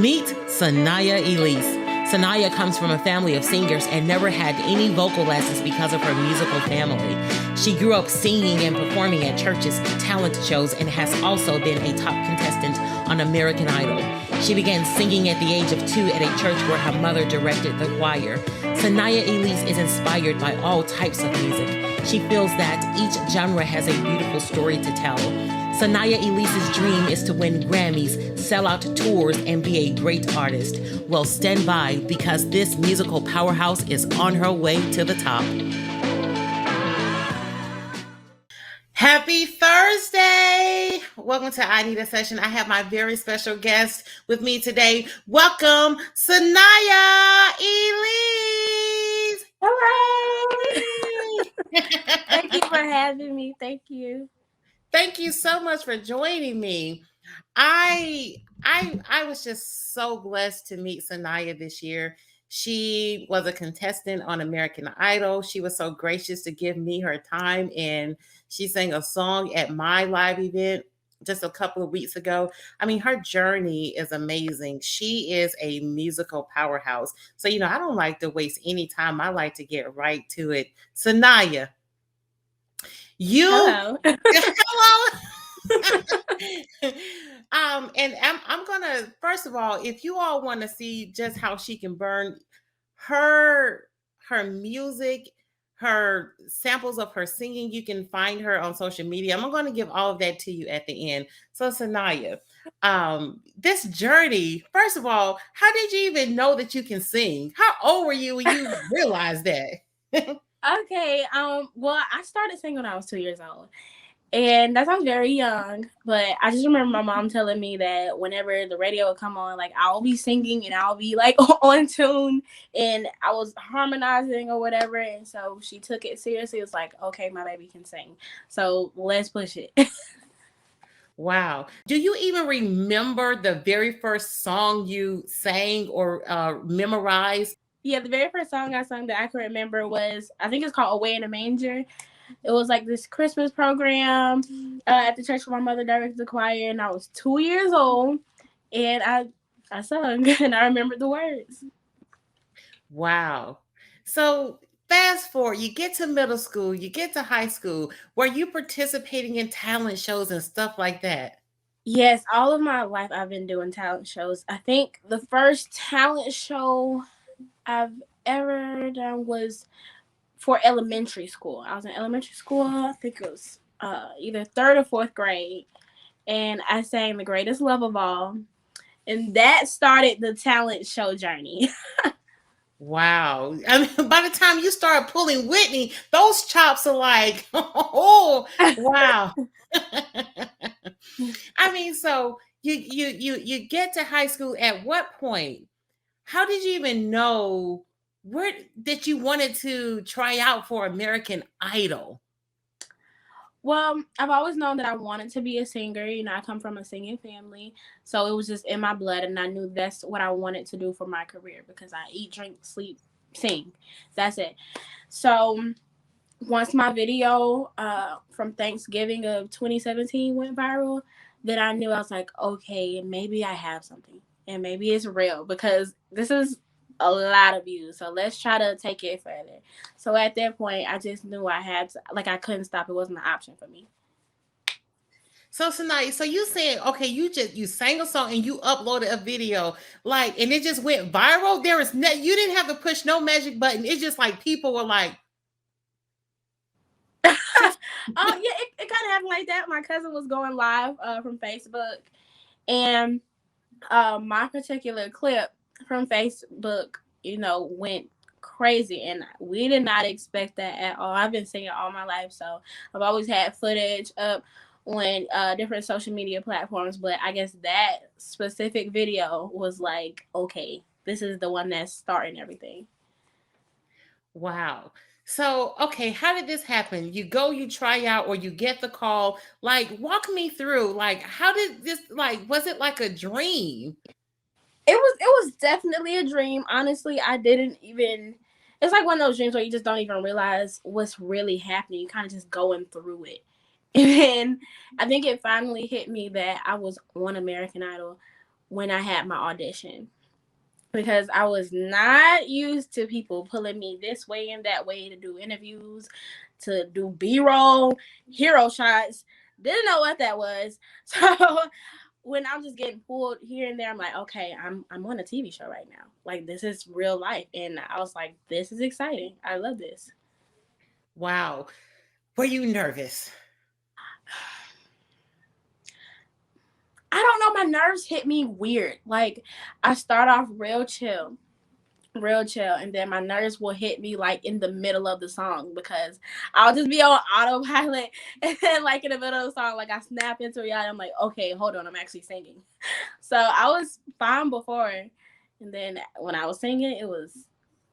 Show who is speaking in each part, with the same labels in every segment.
Speaker 1: Meet Cyniah Elise. Cyniah comes from a family of singers and never had any vocal lessons because of her musical family. She grew up singing and performing at churches, talent shows, and has also been a top contestant on American Idol. She began singing at the age of 2 at a church where her mother directed the choir. Cyniah Elise is inspired by all types of music. She feels that each genre has a beautiful story to tell. Cyniah Elise's dream is to win Grammys, sell out tours, and be a great artist. Well, stand by because this musical powerhouse is on her way to the top. Happy Thursday! Welcome to I Need a Session. I have my very special guest with me today. Welcome, Cyniah Elise!
Speaker 2: Hello! Thank you for having me. Thank you.
Speaker 1: Thank you so much for joining me. I was just so blessed to meet Cyniah this year. She was a contestant on American Idol. She was so gracious to give me her time, and she sang a song at my live event just a couple of weeks ago. I mean, her journey is amazing. She is a musical powerhouse. So, I don't like to waste any time. I like to get right to it. Cyniah,
Speaker 2: Hello.
Speaker 1: hello. And I'm gonna, first of all, if you all want to see just how she can burn her music, her samples of her singing, you can find her on social media. I'm going to give all of that to you at the end. So Cyniah, this journey, first of all, how did you even know that you can sing? How old were you when you realized that?
Speaker 2: Okay. Well, I started singing when I was 2 years old. And that sounds very young, but I just remember my mom telling me that whenever the radio would come on, like I'll be singing and I'll be like on tune and I was harmonizing or whatever. And so she took it seriously. It was like, okay, my baby can sing. So let's push it.
Speaker 1: Wow. Do you even remember the very first song you sang or memorized?
Speaker 2: Yeah, the very first song I sung that I can remember was, I think it's called Away in a Manger. It was like this Christmas program at the church where my mother directed the choir, and I was 2 years old, and I sung, and I remembered the words.
Speaker 1: Wow. So fast forward, you get to middle school, you get to high school. Were you participating in talent shows and stuff like that?
Speaker 2: Yes, all of my life I've been doing talent shows. I think the first talent show I've ever done was for elementary school. I was in elementary school. I think it was either 3rd or 4th grade, and I sang "The Greatest Love of All," and that started the talent show journey.
Speaker 1: Wow. I mean, by the time you start pulling Whitney, those chops are like, oh, wow. I mean, so you get to high school. At what point? How did you even know where that you wanted to try out for American Idol?
Speaker 2: Well, I've always known that I wanted to be a singer. I come from a singing family. So it was just in my blood, and I knew that's what I wanted to do for my career because I eat, drink, sleep, sing. That's it. So once my video from Thanksgiving of 2017 went viral, then I knew, I was like, okay, maybe I have something and maybe it's real because this is a lot of views. So let's try to take it further. So at that point, I just knew I had to, like, I couldn't stop. It wasn't an option for me.
Speaker 1: So tonight, so you said, okay, you sang a song and you uploaded a video, like, and it just went viral. There is no, you didn't have to push no magic button. It's just like people were like,
Speaker 2: Oh yeah, it kind of happened like that. My cousin was going live from Facebook, and my particular clip from Facebook, went crazy, and we did not expect that at all. I've been singing all my life, so I've always had footage up on different social media platforms, but I guess that specific video was like, okay, this is the one that's starting everything.
Speaker 1: wow. So, okay, how did this happen? You go, you try out, or you get the call. Like, walk me through. Like, how did this? Like, was it like a dream?
Speaker 2: It was definitely a dream. Honestly, I didn't even, it's like one of those dreams where you just don't even realize what's really happening. You kind of just going through it. And then I think it finally hit me that I was on American Idol when I had my audition, because I was not used to people pulling me this way and that way to do interviews, to do B-roll, hero shots. Didn't know what that was. So when I'm just getting pulled here and there, I'm like, okay, I'm on a TV show right now. Like, this is real life. And I was like, this is exciting. I love this.
Speaker 1: Wow. Were you nervous?
Speaker 2: I don't know, my nerves hit me weird. Like, I start off real chill, and then my nerves will hit me like in the middle of the song, because I'll just be on autopilot, and then like in the middle of the song, like I snap into reality. I'm like, okay, hold on, I'm actually singing. So I was fine before, and then when I was singing, it was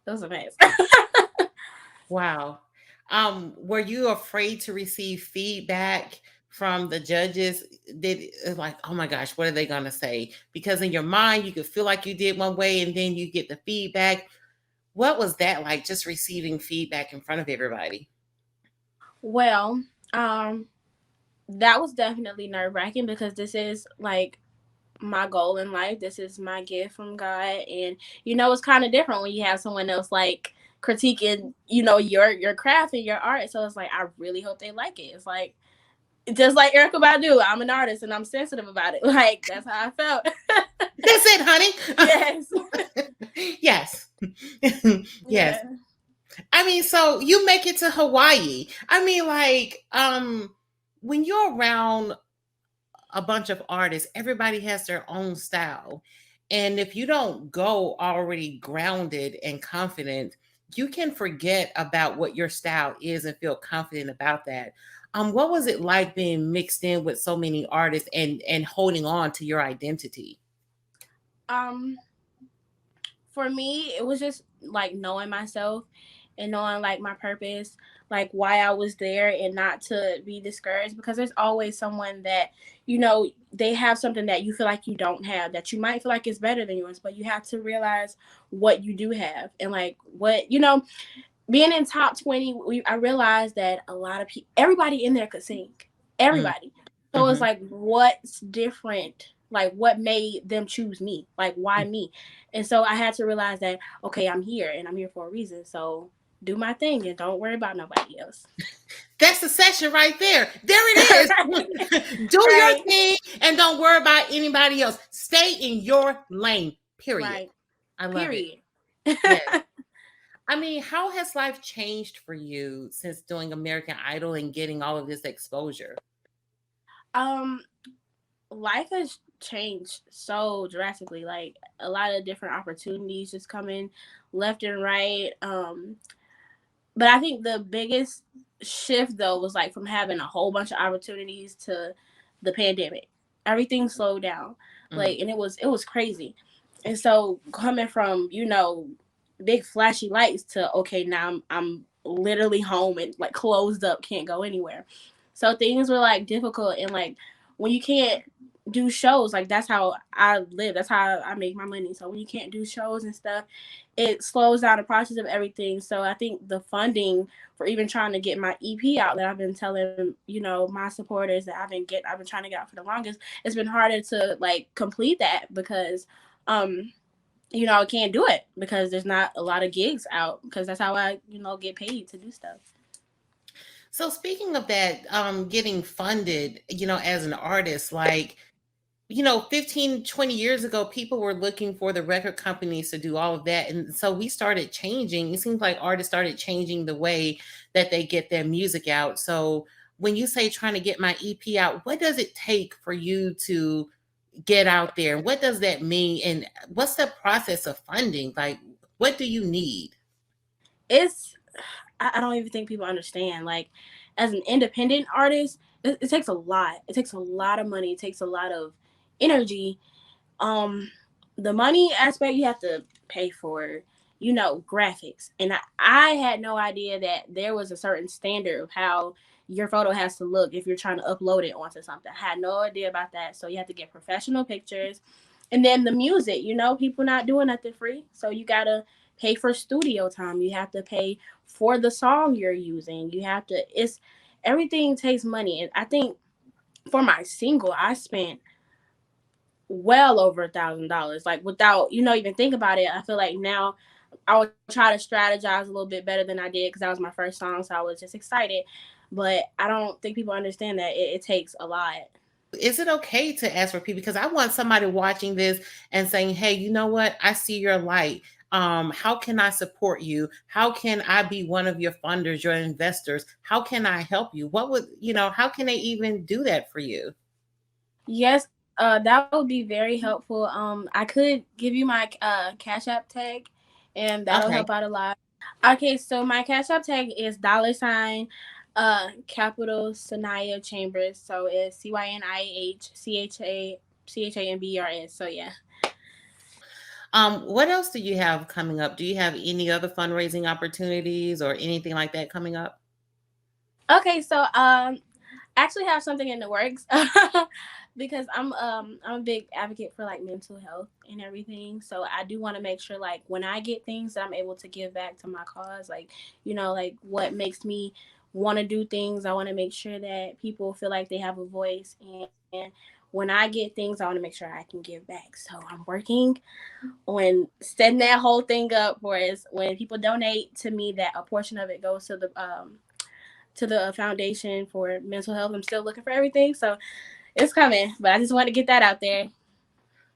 Speaker 2: a mess.
Speaker 1: Wow. Were you afraid to receive feedback from the judges? Did like, oh my gosh, what are they gonna say? Because in your mind, you could feel like you did one way, and then you get the feedback. What was that like? Just receiving feedback in front of everybody.
Speaker 2: Well, um, that was definitely nerve wracking, because this is like my goal in life. This is my gift from God, and it's kind of different when you have someone else like critiquing, your craft and your art. So it's like, I really hope they like it. It's like, just like Erica Badu, I'm an artist and I'm sensitive about it. Like, that's how I felt.
Speaker 1: That's it, honey.
Speaker 2: Yes.
Speaker 1: Yes. Yes.
Speaker 2: Yeah.
Speaker 1: I mean, so you make it to Hawaii. I mean, like, when you're around a bunch of artists, everybody has their own style. And if you don't go already grounded and confident, you can forget about what your style is and feel confident about that. What was it like being mixed in with so many artists and holding on to your identity?
Speaker 2: Um, for me, it was just like knowing myself and knowing like my purpose, like why I was there, and not to be discouraged, because there's always someone that, they have something that you feel like you don't have, that you might feel like is better than yours, but you have to realize what you do have, and like what, being in top 20, I realized that a lot of people, everybody in there could sing.
Speaker 1: Mm,
Speaker 2: Everybody. So it's
Speaker 1: mhm.
Speaker 2: like, what's different? Like, what made them choose me? Like, why me? And so I had to realize that, okay, I'm here and I'm here for a reason. So do my thing and don't worry about nobody else.
Speaker 1: That's the session right there. There it is. Do your
Speaker 2: Right.
Speaker 1: thing and don't worry about anybody else. Stay in your lane, period.
Speaker 2: Right.
Speaker 1: I love it.
Speaker 2: Period.
Speaker 1: Yes. I mean, how has life changed for you since doing American Idol and getting all of this exposure?
Speaker 2: um, Life has changed so drastically. Like, a lot of different opportunities just coming left and right. But I think the biggest shift though was like from having a whole bunch of opportunities to the pandemic. Everything slowed down.
Speaker 1: Mm.
Speaker 2: Like, and it was crazy. And so coming from, big flashy lights to, okay, now I'm literally home and like closed up, can't go anywhere. So things were like difficult, and like when you can't do shows, like that's how I live. That's how I make my money. So when you can't do shows and stuff, it slows down the process of everything. So I think the funding for even trying to get my EP out, that I've been telling, my supporters that I've been trying to get out for the longest, it's been harder to like complete that, because I can't do it because there's not a lot of gigs out, because that's how I, get paid to do stuff.
Speaker 1: So speaking of that, getting funded, as an artist, like, 15, 20 years ago, people were looking for the record companies to do all of that. And so we started changing. It seems like artists started changing the way that they get their music out. So when you say trying to get my EP out, what does it take for you to get out there? What does that mean? And what's the process of funding? Like, what do you need?
Speaker 2: It's I don't even think people understand. Like, as an independent artist, it takes a lot. It takes a lot of money. It takes a lot of energy. um the money aspect, you have to pay for, graphics, and I had no idea that there was a certain standard of how your photo has to look if you're trying to upload it onto something. I had no idea about that. So you have to get professional pictures. And then the music, people not doing nothing free, so you gotta pay for studio time. You have to pay for the song you're using. You have to it's Everything takes money. And I think for my single, I spent well over $1,000. Like without, even think about it. I feel like now I would try to strategize a little bit better than I did because that was my first song, so I was just excited. But I don't think people understand that it takes a lot.
Speaker 1: Is it okay to ask for people? Because I want somebody watching this and saying, "Hey, you know what? I see your light. How can I support you? How can I be one of your funders, your investors? How can I help you? What would How can they even do that for you?"
Speaker 2: Yes, that would be very helpful. I could give you my Cash App tag, and that'll
Speaker 1: Okay.
Speaker 2: help out a lot. Okay, so my Cash App tag is $ capital Cyniah Chambers. So it's CYNIAHCHACHAMBERS. So yeah.
Speaker 1: What else do you have coming up? Do you have any other fundraising opportunities or anything like that coming up?
Speaker 2: Okay, so actually have something in the works because I'm a big advocate for like mental health and everything. So I do want to make sure like when I get things that I'm able to give back to my cause, like like what makes me want to do things. I want to make sure that people feel like they have a voice, and when I get things, I want to make sure I can give back. So I'm working on setting that whole thing up for us. When people donate to me, that a portion of it goes to the foundation for mental health. I'm still looking for everything, so it's coming. But I just want to get that out there.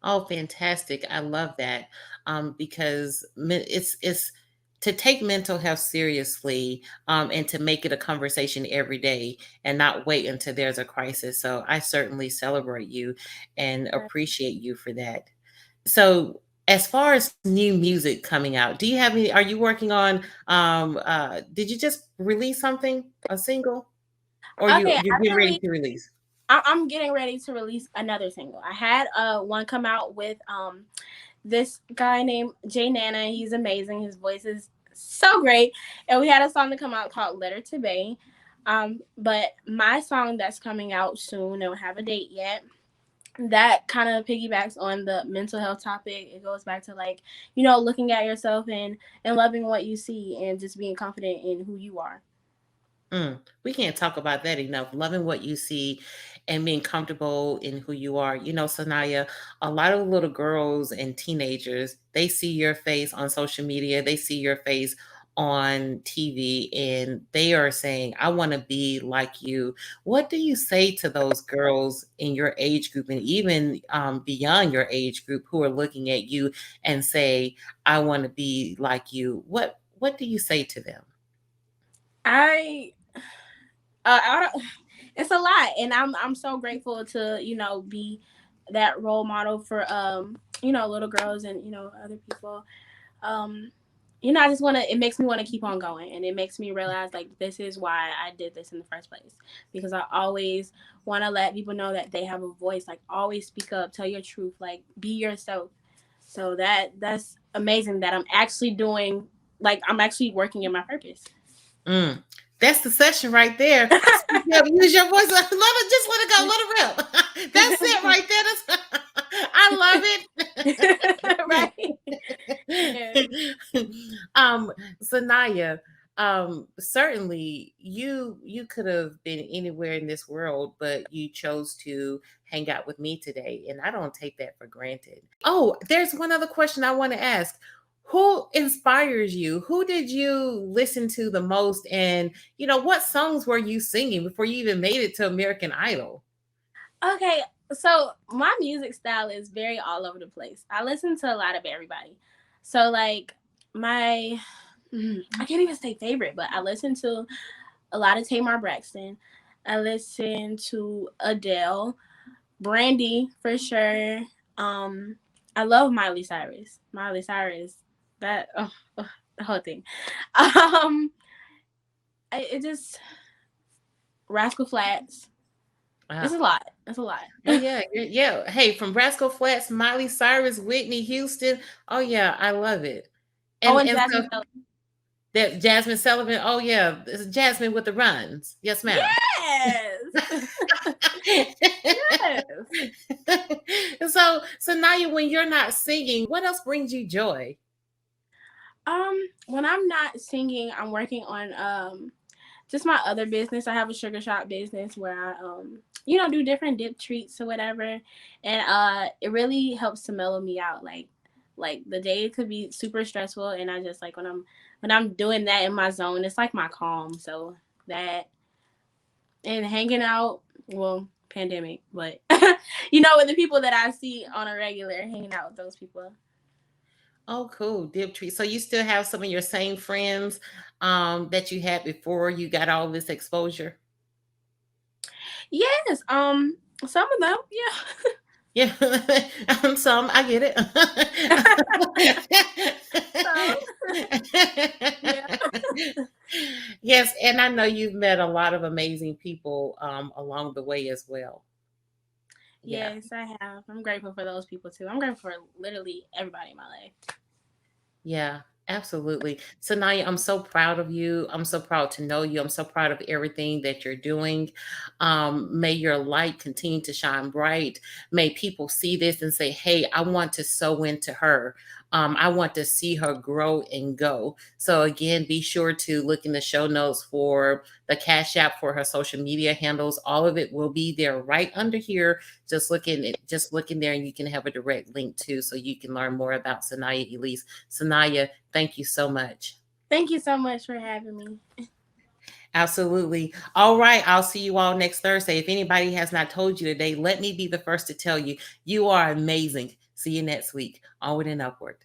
Speaker 1: Oh, fantastic. I love that. Because it's to take mental health seriously, and to make it a conversation every day and not wait until there's a crisis. So I certainly celebrate you and appreciate you for that. So as far as new music coming out, do you have any, are you working on, did you just release something, a single, or
Speaker 2: Okay,
Speaker 1: you're getting ready to release?
Speaker 2: I'm getting ready to release another single. I had one come out with this guy named Jay Nana. He's amazing. His voice is so great. And we had a song to come out called Letter to Bay. But my song that's coming out soon, don't have a date yet, that kind of piggybacks on the mental health topic. It goes back to like, looking at yourself and loving what you see and just being confident in who you are.
Speaker 1: We can't talk about that enough. Loving what you see and being comfortable in who you are. Sanaya, a lot of little girls and teenagers, they see your face on social media, they see your face on TV, and they are saying, I want to be like you. What do you say to those girls in your age group and even beyond your age group who are looking at you and say, I want to be like you? What do you say to them?
Speaker 2: I I don't, it's a lot, and I'm so grateful to be that role model for little girls and other people. Um, I just want to. It makes me want to keep on going, and it makes me realize like this is why I did this in the first place, because I always want to let people know that they have a voice. Like always speak up, tell your truth, like be yourself. So that's amazing that I'm actually doing. Like I'm actually working in my purpose.
Speaker 1: Mm. That's the session right there. Speak up, use your voice. Let it, just let it go. Let it rip. That's it right there. I
Speaker 2: Right.
Speaker 1: love
Speaker 2: Yeah.
Speaker 1: it. Sanaya, certainly you could have been anywhere in this world, but you chose to hang out with me today, and I don't take that for granted. Oh, there's one other question I want to ask. Who inspires you? Who did you listen to the most? And what songs were you singing before you even made it to American Idol?
Speaker 2: Okay, so my music style is very all over the place. I listen to a lot of everybody. So like my I can't even say favorite, but I listen to a lot of Tamar Braxton. I listen to Adele, Brandy for sure. Um I love Miley Cyrus. Miley Cyrus, that the whole thing. Um it just Rascal Flats. It's
Speaker 1: Wow.
Speaker 2: a lot. It's a lot.
Speaker 1: Oh yeah, yeah. Hey, from Rascal Flats, Miley Cyrus, Whitney Houston. Oh yeah, I love it.
Speaker 2: Oh,
Speaker 1: And
Speaker 2: and
Speaker 1: so
Speaker 2: Jasmine Sullivan.
Speaker 1: that Jasmine Sullivan. Oh yeah, this is Jasmine with the runs. Yes, ma'am.
Speaker 2: Yes. Yes.
Speaker 1: So now when you're not singing, what else brings you joy?
Speaker 2: When I'm not singing, I'm working on just my other business. I have a sugar shop business where do different dip treats or whatever. And it really helps to mellow me out. Like the day could be super stressful, and I just like when I'm doing that in my zone, it's like my calm. So that and hanging out, well, pandemic, but with the people that I see on a regular, hanging out with those people.
Speaker 1: Oh, cool. Dip tree. So you still have some of your same friends that you had before you got all this exposure?
Speaker 2: Yes, some of them, yeah.
Speaker 1: Yeah. Some, I get
Speaker 2: So yeah.
Speaker 1: it. Yes, and I know you've met a lot of amazing people along the way as well. Yeah.
Speaker 2: Yes, I have. I'm grateful for those people too. I'm grateful for literally everybody in my life.
Speaker 1: Yeah, absolutely. So Naya, I'm so proud of you. I'm so proud to know you. I'm so proud of everything that you're doing. May your light continue to shine bright. May people see this and say, hey, I want to sow into her. I want to see her grow and go. So again, be sure to look in the show notes for the Cash App for her social media handles. All of it will be there right under here. Just look in there and you can have a direct link too so you can learn more about Cyniah Elise. Cyniah, thank you so much.
Speaker 2: Thank you so much for having me.
Speaker 1: Absolutely. All right. I'll see you all next Thursday. If anybody has not told you today, let me be the first to tell you, you are amazing. See you next week. Onward and upward.